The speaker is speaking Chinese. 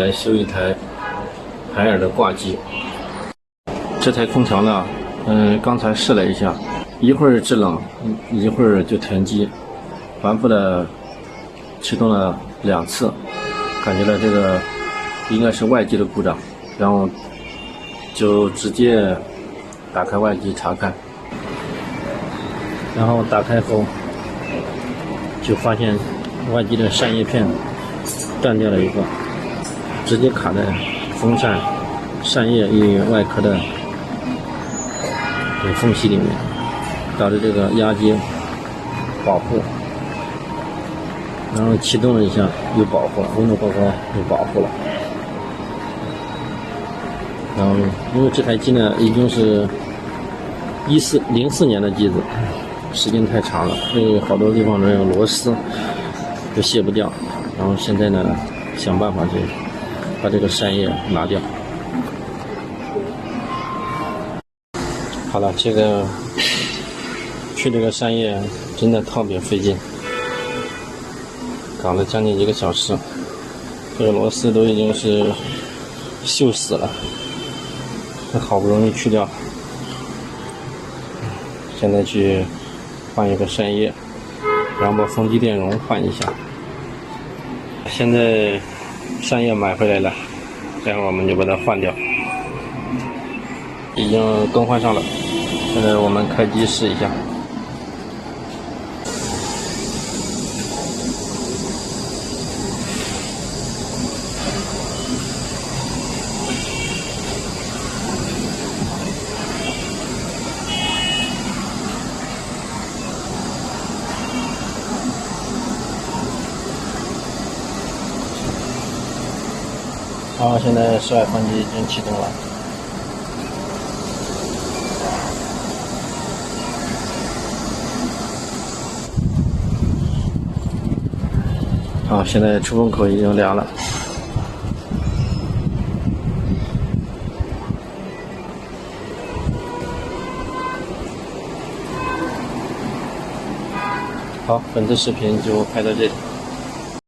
来修一台海尔的挂机。这台空调呢，刚才试了一下，一会儿制冷，一会儿就停机，反复的启动了2次，感觉到这个应该是外机的故障，然后就直接打开外机查看，然后打开后就发现外机的扇叶片断掉了一个，直接卡在风扇扇叶与外壳的缝隙里面，导致这个压机保护，然后启动了一下又保护了，温度过高又保护了。然后因为这台机呢已经是04年的机子，时间太长了，所以好多地方的螺丝都卸不掉，然后现在呢想办法去把这个扇叶拿掉。好了，这个去这个扇叶真的特别费劲，搞了将近1个小时，这个螺丝都已经是锈死了，好不容易去掉，现在去换一个扇叶，然后把风机电容换一下。现在扇叶买回来了，待会儿我们就把它换掉，已经更换上了。现在我们开机试一下。好，现在室外风机已经启动了。好，现在出风口已经凉了。好，本次视频就拍到这里。